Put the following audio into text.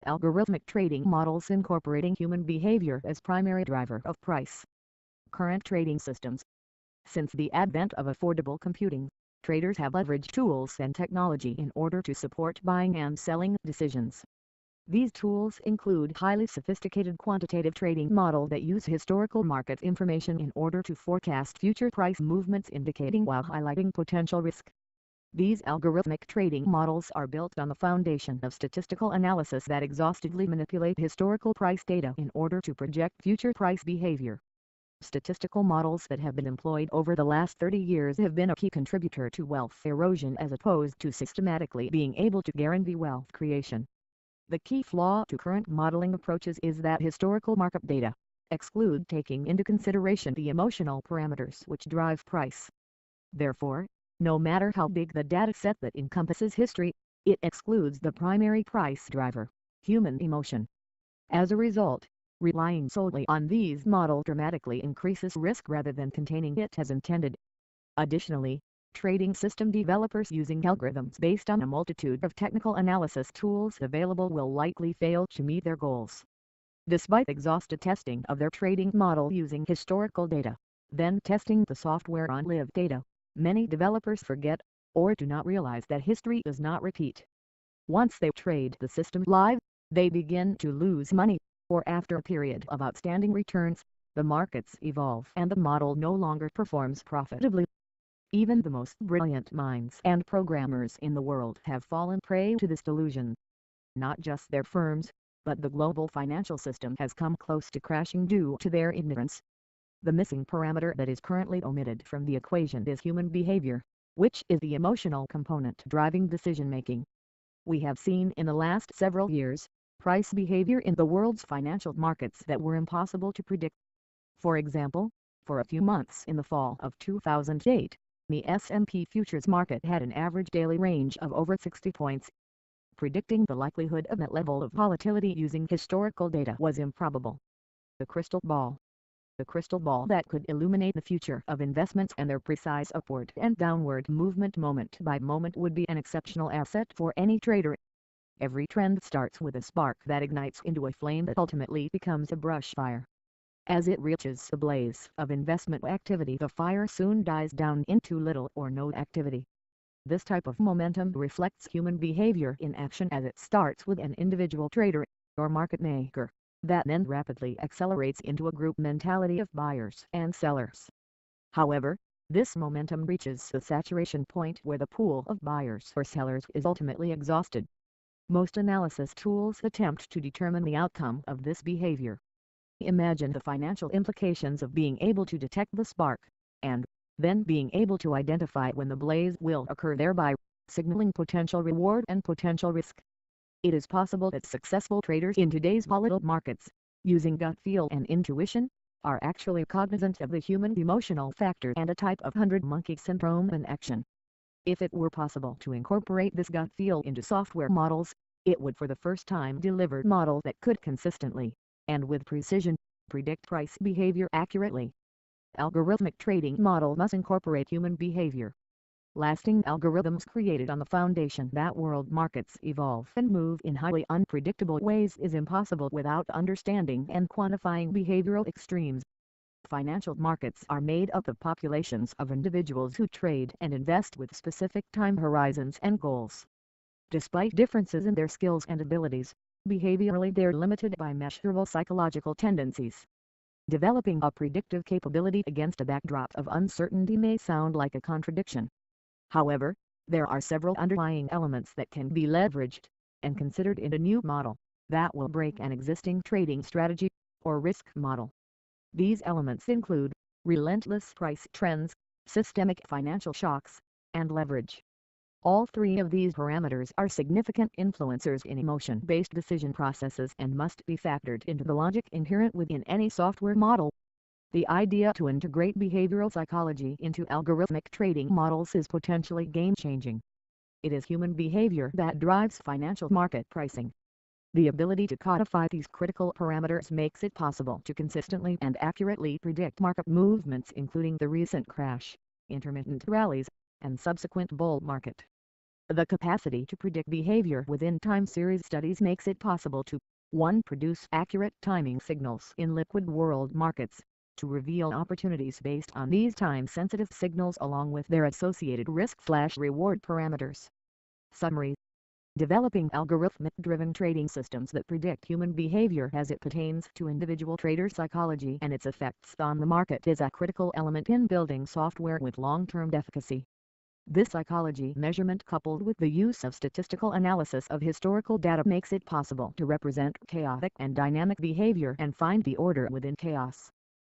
Algorithmic trading models incorporating human behavior as primary driver of price. Current trading systems. Since the advent of affordable computing, traders have leveraged tools and technology in order to support buying and selling decisions. These tools include highly sophisticated quantitative trading models that use historical market information in order to forecast future price movements, indicating while highlighting potential risk. These algorithmic trading models are built on the foundation of statistical analysis that exhaustively manipulate historical price data in order to project future price behavior. Statistical models that have been employed over the last 30 years have been a key contributor to wealth erosion as opposed to systematically being able to guarantee wealth creation. The key flaw to current modeling approaches is that historical markup data exclude taking into consideration the emotional parameters which drive price. Therefore, no matter how big the dataset that encompasses history, it excludes the primary price driver, human emotion. As a result, relying solely on these models dramatically increases risk rather than containing it as intended. Additionally, trading system developers using algorithms based on a multitude of technical analysis tools available will likely fail to meet their goals. Despite exhaustive testing of their trading model using historical data, then testing the software on live data, many developers forget, or do not realize that history does not repeat. Once they trade the system live, they begin to lose money, or after a period of outstanding returns, the markets evolve and the model no longer performs profitably. Even the most brilliant minds and programmers in the world have fallen prey to this delusion. Not just their firms, but the global financial system has come close to crashing due to their ignorance. The missing parameter that is currently omitted from the equation is human behavior, which is the emotional component driving decision-making. We have seen in the last several years, price behavior in the world's financial markets that were impossible to predict. For example, for a few months in the fall of 2008, the S&P futures market had an average daily range of over 60 points. Predicting the likelihood of that level of volatility using historical data was improbable. The crystal ball that could illuminate the future of investments and their precise upward and downward movement moment by moment would be an exceptional asset for any trader. Every trend starts with a spark that ignites into a flame that ultimately becomes a brush fire. As it reaches the blaze of investment activity, the fire soon dies down into little or no activity. This type of momentum reflects human behavior in action as it starts with an individual trader, or market maker, that then rapidly accelerates into a group mentality of buyers and sellers. However, this momentum reaches the saturation point where the pool of buyers or sellers is ultimately exhausted. Most analysis tools attempt to determine the outcome of this behavior. Imagine the financial implications of being able to detect the spark, and then being able to identify when the blaze will occur, thereby signaling potential reward and potential risk. It is possible that successful traders in today's volatile markets, using gut feel and intuition, are actually cognizant of the human emotional factor and a type of 100-monkey syndrome in action. If it were possible to incorporate this gut feel into software models, it would for the first time deliver models that could consistently, and with precision, predict price behavior accurately. Algorithmic trading model must incorporate human behavior. Lasting algorithms created on the foundation that world markets evolve and move in highly unpredictable ways is impossible without understanding and quantifying behavioral extremes. Financial markets are made up of populations of individuals who trade and invest with specific time horizons and goals. Despite differences in their skills and abilities, behaviorally they're limited by measurable psychological tendencies. Developing a predictive capability against a backdrop of uncertainty may sound like a contradiction. However, there are several underlying elements that can be leveraged and considered in a new model that will break an existing trading strategy or risk model. These elements include relentless price trends, systemic financial shocks, and leverage. All three of these parameters are significant influencers in emotion-based decision processes and must be factored into the logic inherent within any software model. The idea to integrate behavioral psychology into algorithmic trading models is potentially game-changing. It is human behavior that drives financial market pricing. The ability to codify these critical parameters makes it possible to consistently and accurately predict market movements, including the recent crash, intermittent rallies, and subsequent bull market. The capacity to predict behavior within time series studies makes it possible to 1. Produce accurate timing signals in liquid world markets, to reveal opportunities based on these time-sensitive signals along with their associated risk/reward parameters. Summary: developing algorithmic-driven trading systems that predict human behavior as it pertains to individual trader psychology and its effects on the market is a critical element in building software with long-term efficacy. This psychology measurement, coupled with the use of statistical analysis of historical data, makes it possible to represent chaotic and dynamic behavior and find the order within chaos.